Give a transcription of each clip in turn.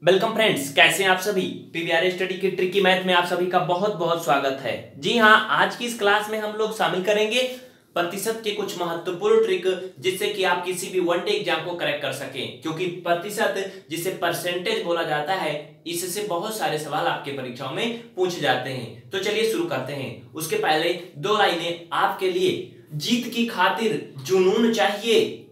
Welcome friends, कैसे हैं आप सभी। पीवीआर स्टडी की ट्रिकी मैथ में आप सभी का बहुत बहुत स्वागत है। जी हां, आज की इस क्लास में हम लोग शामिल करेंगे प्रतिशत के कुछ महत्वपूर्ण ट्रिक, जिससे कि आप किसी भी वन डे एग्जाम को क्रैक कर सकें। क्योंकि प्रतिशत, जिसे परसेंटेज बोला जाता है, इससे बहुत सारे सवाल आपके परीक्षाओं में पूछे जाते हैं। तो चलिए शुरू करते हैं। उसके पहले दो लाइनें आपके लिए। जीत की खातिर जुनून चाहिए,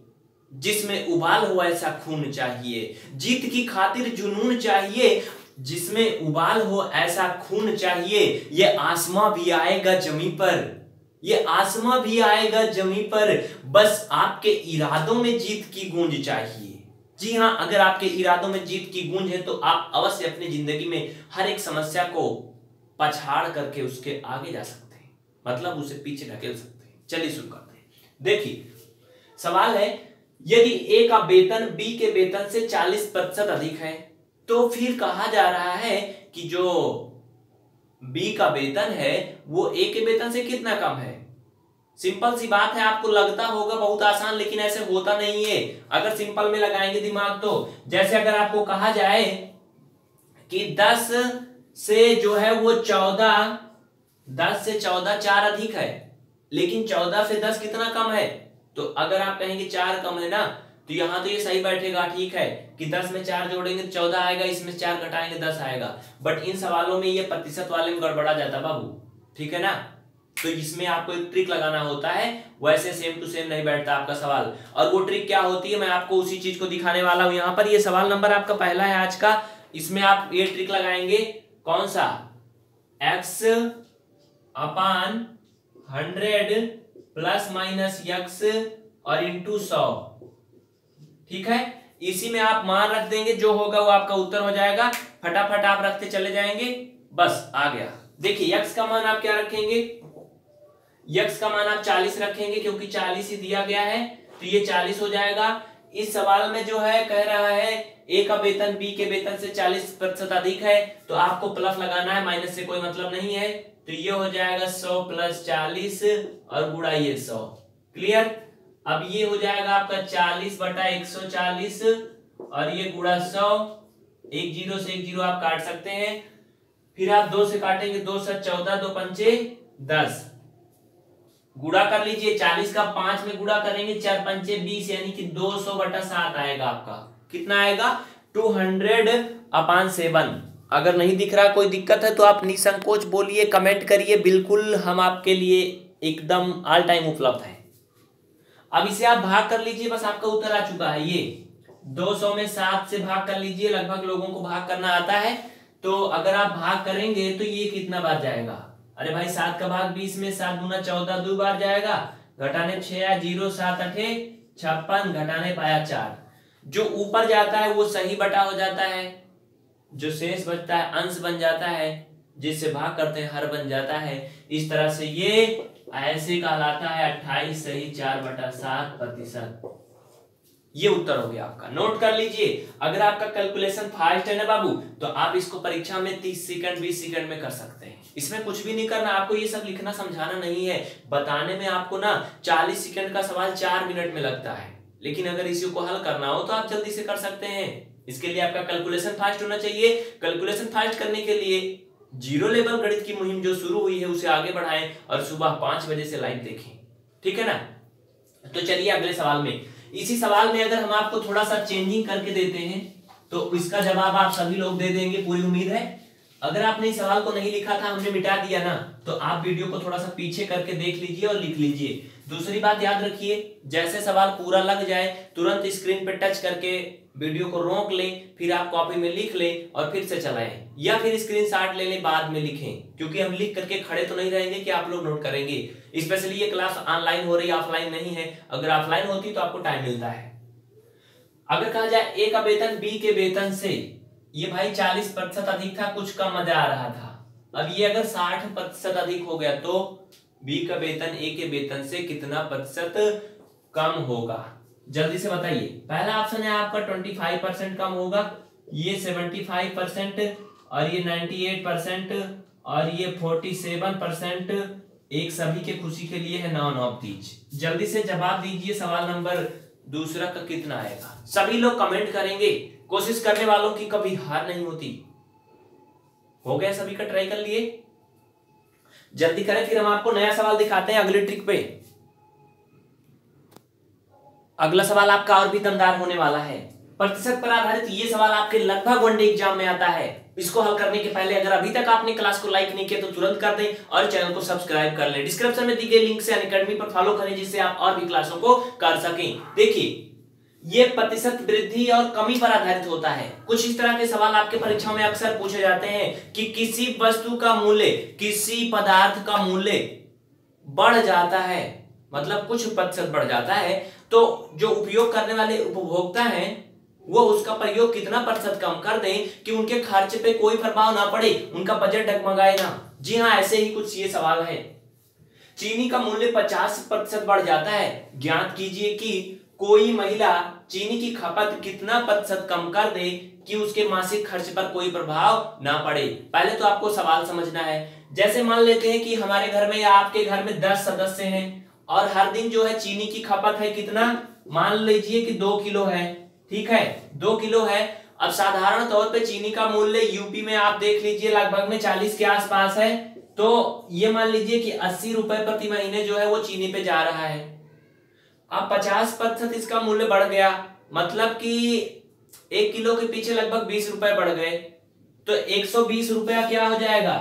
जिसमें उबाल हो ऐसा खून चाहिए। जीत की खातिर जुनून चाहिए, जिसमें उबाल हो ऐसा खून चाहिए। ये आसमां भी आएगा जमी पर, ये आसमां भी आएगा जमी पर, बस आपके इरादों में जीत की गूंज चाहिए। जी हां, अगर आपके इरादों में जीत की गूंज है तो आप अवश्य अपनी जिंदगी में हर एक समस्या को पछाड़ करके उसके आगे जा सकते हैं, मतलब उसे पीछे ढकेल सकते हैं। चलिए शुरू करते हैं। देखिए, सवाल है, यदि ए का वेतन बी के वेतन से 40% अधिक है, तो फिर कहा जा रहा है कि जो बी का वेतन है वो ए के वेतन से कितना कम है। सिंपल सी बात है, आपको लगता होगा बहुत आसान, लेकिन ऐसे होता नहीं है। अगर सिंपल में लगाएंगे दिमाग तो, जैसे अगर आपको कहा जाए कि 10 से जो है वो 14, 10 से 14 4 अधिक है, लेकिन 14 से 10 कितना कम है। तो अगर आप कहेंगे 4 कम है ना, तो यहां तो ये सही बैठेगा, ठीक है कि 10 में 4 जोड़ेंगे तो 14 आएगा, इसमें 4 घटाएंगे 10 आएगा। बट इन सवालों में ये प्रतिशत वाले में गड़बड़ा जाता बाबू, ठीक है ना। तो इसमें आपको एक ट्रिक लगाना होता है, वैसे सेम टू सेम नहीं बैठता आपका सवाल। और वो ट्रिक क्या होती है, मैं आपको उसी चीज को दिखाने वाला हूं यहाँ पर। ये सवाल नंबर आपका पहला है आज का। इसमें आप ये ट्रिक लगाएंगे, कौन सा, x अपान 100 प्लस माइनस x और इंटू 100, ठीक है। इसी में आप मान रख देंगे, जो होगा वो आपका उत्तर हो जाएगा। फटाफट आप रखते चले जाएंगे, बस आ गया। देखिए, x का मान आप क्या रखेंगे, x का मान आप 40 रखेंगे, क्योंकि 40 ही दिया गया है, तो ये 40 हो जाएगा। इस सवाल में जो है कह रहा है ए का वेतन बी के वेतन से 40% अधिक है, तो आपको प्लस लगाना है, माइनस से कोई मतलब नहीं है। तो ये हो जाएगा 100 प्लस 40 और गुणा ये 100। क्लियर। अब ये हो जाएगा आपका 40 बटा 140 और ये गुणा 100। एक जीरो से एक जीरो आप काट सकते हैं, फिर आप 2 से काटेंगे, 2 से 14, 2 पंचे 10। गुणा कर लीजिए, 40 का 5 में गुणा करेंगे, 4 पंचे 20, यानी कि 200 बटा 7 आएगा आपका। कितना आएगा, 200/7। अगर नहीं दिख रहा, कोई दिक्कत है तो आप निसंकोच बोलिए, कमेंट करिए, बिल्कुल हम आपके लिए एकदम ऑल टाइम उपलब्ध है। अब इसे आप भाग कर लीजिए, बस आपका उत्तर आ चुका है। ये 200 में 7 से भाग कर लीजिए, लगभग लोगों को भाग करना आता है। तो अगर आप भाग करेंगे तो ये कितना बार जाएगा, अरे भाई 7 का भाग 20 में 7 दूना 14, 2 बार जाएगा। घटाने 6 0 7 8 56, घटाने पाया 4। जो ऊपर जाता है वो सही बटा हो जाता है, जो शेष बचता है अंश बन जाता है, जिससे भाग करते हैं हर बन जाता है। इस तरह से ये ऐसे कहलाता है 28 सही 4/7%। ये उत्तर हो गया आपका, नोट कर लीजिए। अगर आपका कैलकुलेशन फास्ट है ना बाबू, तो आप इसको परीक्षा में 30 सेकंड 20 सेकंड में कर सकते हैं। इसमें कुछ भी नहीं करना, आपको ये सब लिखना समझाना नहीं है। बताने में आपको ना 40 सेकंड का सवाल 4 मिनट में लगता है, लेकिन अगर इसी को हल करना हो तो आप जल्दी से कर सकते हैं। इसके लिए आपका कैलकुलेशन फास्ट होना चाहिए। कैलकुलेशन फास्ट करने के लिए जीरो लेवल गणित की मुहिम जो शुरू हुई है उसे आगे बढ़ाएं और सुबह 5 बजे से लाइव देखें, ठीक है ना। तो चलिए अगले सवाल में। इसी सवाल में अगर हम आपको थोड़ा सा चेंजिंग करके देते हैं तो इसका जवाब आप सभी लोग दे देंगे, पूरी उम्मीद है। अगर आपने इस सवाल को नहीं लिखा था, हमने मिटा दिया ना, तो आप वीडियो को थोड़ा सा पीछे करके देख लीजिए और लिख लीजिए। दूसरी बात याद रखिए, जैसे सवाल पूरा लग जाए तुरंत स्क्रीन पे टच करके वीडियो को रोक लें, फिर आप कॉपी में लिख लें और फिर से चलाएं, या फिर स्क्रीनशॉट ले लें, बाद में लिखें। क्योंकि हम लिख करके खड़े तो नहीं रहेंगे कि आप लोग नोट करेंगे। स्पेशली ये क्लास ऑनलाइन हो रही है, ऑफलाइन नहीं है। अगर ऑफलाइन होती तो आपको टाइम मिलता है। अगर कहा जाए ए का वेतन बी के वेतन से, ये भाई 40% अधिक था, कुछ कम मजा आ रहा था। अब ये अगर 60% अधिक हो गया तो बी का वेतन ए के वेतन से कितना प्रतिशत कम होगा, जल्दी से बताइए। पहला ऑप्शन है आपका 25% कम होगा, ये 75% और ये 98% और ये 47%। एक सभी के खुशी के लिए है नॉन ऑफ दीज। जल्दी से जवाब दीजिए, सवाल नंबर दूसरा का कितना आएगा। सभी लोग कमेंट करेंगे कोशिश करने वालों की कभी हार नहीं होती। हो गया सभी का, ट्राई कर लिए, जल्दी करें फिर हम आपको नया सवाल दिखाते हैं अगले ट्रिक पे। अगला सवाल आपका और भी दमदार होने वाला है। प्रतिशत पर आधारित ये सवाल आपके लगभग वनडे एग्जाम में आता है। इसको हल करने के पहले अगर अभी तक आपने क्लास को लाइक नहीं किया तो तुरंत कर दें और चैनल को सब्सक्राइब कर लें। डिस्क्रिप्शन में दी गई लिंक से अनअकैडमी पर फॉलो करें जिससे आप और भी क्लासों को कर सकें। देखिए, ये प्रतिशत वृद्धि और कमी पर आधारित होता है। कुछ इस तरह के सवाल आपके परीक्षाओं में अक्सर पूछे जाते हैं कि किसी वस्तु का मूल्य, किसी पदार्थ का मूल्य बढ़ जाता है, मतलब कुछ प्रतिशत बढ़ जाता है, तो जो उपयोग करने वाले उपभोक्ता हैं वो उसका प्रयोग कितना प्रतिशत कम कर दें कि उनके खर्च पे कोई प्रभाव ना पड़े, उनका बजट डगमगाए ना। जी हाँ, ऐसे ही कुछ ये सवाल है। चीनी का मूल्य 50% बढ़ जाता है, ज्ञात कीजिए कि कोई महिला चीनी की खपत कितना प्रतिशत कम कर दे कि उसके मासिक खर्च पर कोई प्रभाव ना पड़े। पहले तो आपको सवाल समझना है। जैसे मान लेते हैं कि हमारे घर में या आपके घर में 10 सदस्य हैं और हर दिन जो है चीनी की खपत है कितना, मान लीजिए कि 2 किलो है, ठीक है, 2 किलो है। अब साधारण तौर पे चीनी का मूल्य यूपी में आप देख लीजिए लगभग में 40 के आसपास है, तो ये मान लीजिए कि 80 रुपए प्रति महीने जो है वो चीनी पे जा रहा है। अब 50% इसका मूल्य बढ़ गया, मतलब कि 1 किलो के पीछे लगभग 20 रुपए बढ़ गए, तो 120 रुपया क्या हो जाएगा।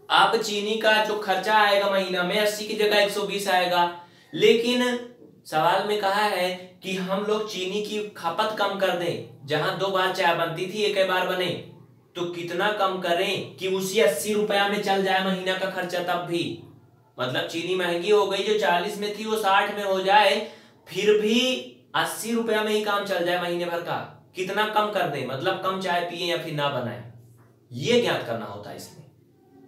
अब चीनी का जो खर्चा आएगा महीना में 80 की जगह 120 आएगा। लेकिन सवाल में कहा है कि हम लोग चीनी की खपत कम कर दें, जहां 2 बार चाय बनती थी एक बार बने, तो कितना कम करें कि उसी 80 रुपया में चल जाए महीना का खर्चा। तब भी मतलब चीनी महंगी हो गई, जो 40 में थी वो 60 में हो जाए, फिर भी 80 रुपया में ही काम चल जाए महीने भर का। कितना कम कर दें, मतलब कम चाय पिए या फिर ना बनाए, ये ज्ञात करना होता है इसमें।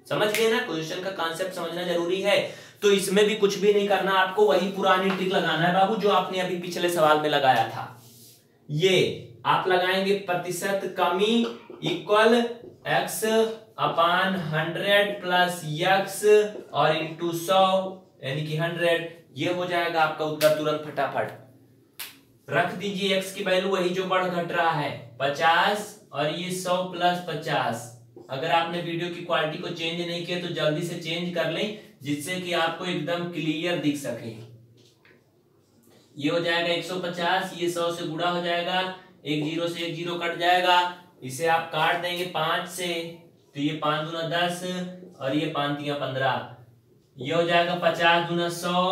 समझ गए ना, क्वेश्चन का कॉन्सेप्ट समझना जरूरी है। तो इसमें भी कुछ भी नहीं करना, आपको वही पुरानी ट्रिक लगाना है बाबू जो आपने अभी पिछले सवाल में लगाया था। ये आप लगाएंगे प्रतिशत कमी इक्वल x अपान 100 प्लस x और इंटू 100 यानी कि 100। ये हो जाएगा आपका उत्तर तुरंत फटाफट। रख दीजिए x की वैल्यू वही जो बढ़ घट रहा है 50 और ये 100 प्लस 50। अगर आपने वीडियो की क्वालिटी को चेंज नहीं किया तो जल्दी से चेंज कर लें जिससे कि आपको एकदम क्लियर दिख सके। ये हो जाएगा 150, ये 100 से गुणा हो जाएगा, एक 0 से एक 0 कट जाएगा, इसे आप काट देंगे 5 से, तो ये 5 दूना 10 और ये 5 तिया 15। ये हो जाएगा 50 दूना 100,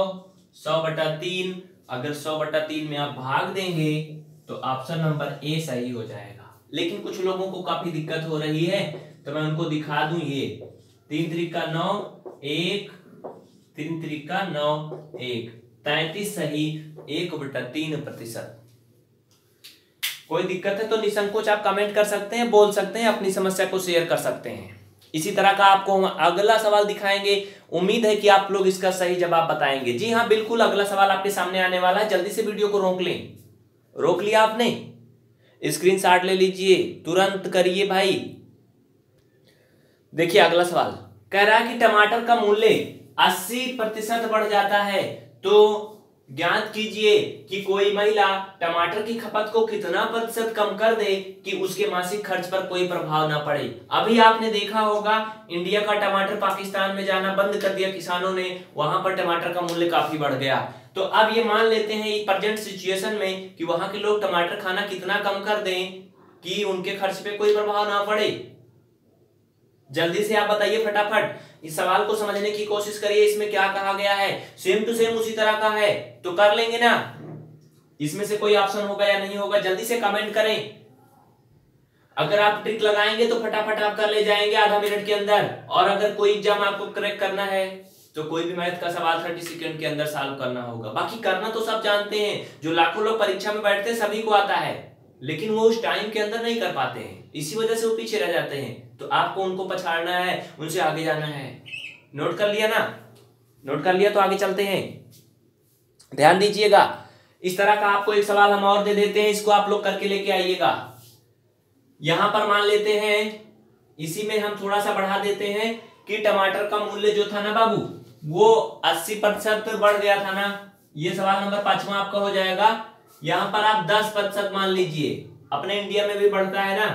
100/3। अगर 100/3 में आप भाग देंगे तो ऑप्शन नंबर ए सही हो जाएगा। लेकिन कुछ लोगों को काफी दिक्कत हो रही है तो मैं उनको दिखा दूं। ये 3 त्रिका 9, 1, 3 त्रिका 9, 1, 33 सही, 1/3%। कोई दिक्कत है तो निसंकोच आप कमेंट कर सकते हैं, बोल सकते हैं, अपनी समस्या को शेयर कर सकते हैं। इसी तरह का आपको हम अगला सवाल दिखाएंगे। उम्मीद है कि आप लोग इसका सही जवाब बताएंगे। जी हाँ बिल्कुल, अगला सवाल आपके सामने आने वाला है। जल्दी से वीडियो को रोक लें। रोक लिया आपने? स्क्रीनशॉट ले लीजिए, तुरंत करिए भाई। देखिए अगला सवाल कह रहा है कि टमाटर का मूल्य 80% बढ़ जाता है, तो ज्ञात कीजिए कि कोई महिला टमाटर की खपत को कितना प्रतिशत कम कर दे कि उसके मासिक खर्च पर कोई प्रभाव ना पड़े। अभी आपने देखा होगा इंडिया का टमाटर पाकिस्तान में जाना बंद कर दिया किसानों ने, वहां पर टमाटर का मूल्य काफी बढ़ गया। तो अब ये मान लेते हैं प्रेजेंट सिचुएशन में कि वहां के लोग टमाटर खाना कितना कम कर दें कि उनके खर्च पे कोई प्रभाव ना पड़े। जल्दी से आप बताइए फटाफट, इस सवाल को समझने की कोशिश करिए। इसमें क्या कहा गया है, सेम टू सेम उसी तरह का है तो कर लेंगे ना। इसमें से कोई ऑप्शन होगा या नहीं होगा, जल्दी से कमेंट करें। अगर आप ट्रिक लगाएंगे तो फटाफट आप कर ले जाएंगे आधा मिनट के अंदर। और अगर कोई एग्जाम आपको क्रैक करना है तो कोई भी मैथ का सवाल 30 सेकंड के अंदर सॉल्व करना होगा। बाकी करना तो सब जानते हैं, जो लाखों लोग परीक्षा में बैठते हैं सभी को आता है, लेकिन वो उस टाइम के अंदर नहीं कर पाते हैं, इसी वजह से वो पीछे रह जाते हैं। तो आपको उनको पछाड़ना है, उनसे आगे जाना है। नोट कर लिया ना? नोट कर लिया तो आगे चलते हैं। ध्यान दीजिएगा, इस तरह का आपको एक सवाल हम और दे देते हैं, इसको आप लोग करके लेके आइएगा। यहां पर मान लेते हैं, इसी में हम थोड़ा सा बढ़ा देते हैं कि टमाटर का मूल्य जो था ना बाबू वो 80% बढ़ गया था ना। ये सवाल नंबर 5वां आपका हो जाएगा यहां पर आप 10% मान लीजिए, अपने इंडिया में भी बढ़ता है ना।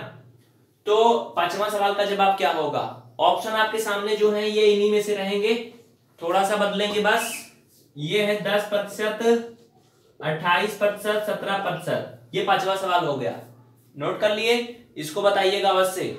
तो 5वां सवाल का जवाब क्या होगा? ऑप्शन आपके सामने जो है ये इन्हीं में से रहेंगे, थोड़ा सा बदलेंगे बस। ये है 10%, 28%, 17%। ये 5वां सवाल हो गया, नोट कर लिए, इसको बताइएगा अवश्य।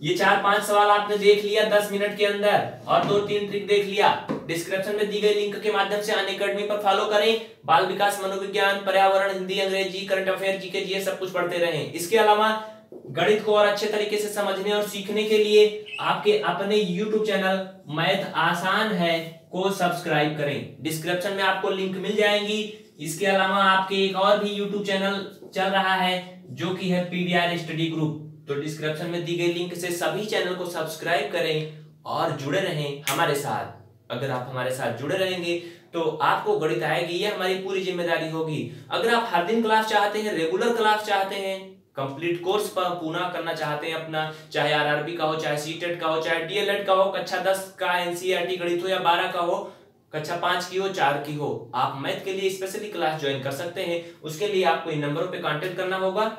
ये 4-5 सवाल आपने देख लिया 10 मिनट के अंदर, और 2-3 ट्रिक देख लिया। डिस्क्रिप्शन में दी गई लिंक के माध्यम से अनअकैडमी पर फॉलो करें। बाल विकास, मनोविज्ञान, पर्यावरण, हिंदी, अंग्रेजी, करंट अफेयर, जीके, जीएस सब कुछ पढ़ते रहें। इसके अलावा गणित को और अच्छे तरीके से समझने और सीखने के लिए आपके अपने YouTube चैनल मैथ आसान है को सब्सक्राइब करें। डिस्क्रिप्शन में आपको लिंक मिल जाएंगी। इसके अलावा आपके एक और भी YouTube चैनल चल रहा है जो कि है पीवीआर स्टडी ग्रुप। तो डिस्क्रिप्शन में दी गई लिंक से सभी चैनल को सब्सक्राइब करें और जुड़े रहें हमारे साथ। अगर आप हमारे साथ जुड़े रहेंगे तो आपको गणित आएगी, ये हमारी पूरी जिम्मेदारी होगी। अगर आप हर दिन क्लास चाहते हैं, रेगुलर क्लास चाहते हैं, कंप्लीट कोर्स पर पूरा करना चाहते हैं अपना, चाहे आरआरबी का हो, चाहे सीटेट का हो, चाहे डीएलएड का हो, कक्षा 10 का एनसीईआरटी गणित हो, या 12 का हो, कक्षा 5 की हो, 4 की हो, आप मैथ के लिए स्पेशली क्लास ज्वाइन कर सकते हैं। उसके लिए आपको इन नंबरों पे कांटेक्ट करना होगा।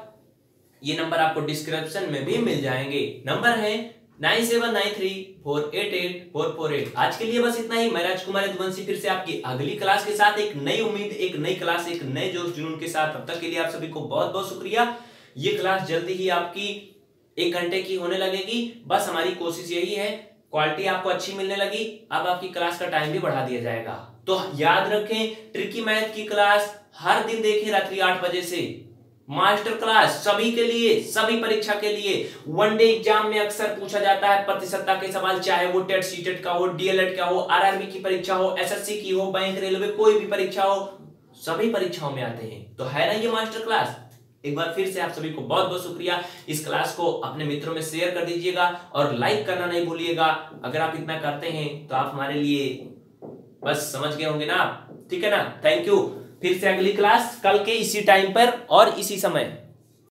ये नंबर आपको डिस्क्रिप्शन में भी मिल जाएंगे। नंबर है 9793488448। आज के लिए बस इतना ही। मैं राजकुमार यदुवंशी फिर से आपकी अगली क्लास के साथ एक नई उम्मीद, एक नई क्लास, एक नए जोश जुनून के साथ। तब तक के लिए आप सभी को बहुत बहुत शुक्रिया। ये क्लास जल्दी ही आपकी 1 घंटे की होने लगेगी। बस हमारी कोशिश यही है, क्वालिटी आपको अच्छी मिलने लगी, अब आपकी क्लास का टाइम भी बढ़ा दिया जाएगा। तो याद रखें, ट्रिकी मैथ की क्लास हर दिन देखें रात्रि 8 बजे से। मास्टर क्लास सभी के लिए, सभी परीक्षा के लिए। वनडे एग्जाम में अक्सर पूछा जाता है प्रतिशतता के सवाल, चाहे वो टेट सीटेट का हो, डीएलएड का हो, आरआरबी की परीक्षा हो, एसएससी की हो, बैंक, रेलवे, कोई भी परीक्षा हो, सभी परीक्षाओं में आते हैं। तो है ना ये मास्टर क्लास। एक बार फिर से आप सभी को बहुत बहुत शुक्रिया। इस क्लास को अपने मित्रों में शेयर कर दीजिएगा और लाइक करना नहीं भूलिएगा। अगर आप इतना करते हैं तो आप हमारे लिए बस समझ गए होंगे ना आप, ठीक है ना। Thank you. फिर से अगली क्लास कल के इसी टाइम पर और इसी समय।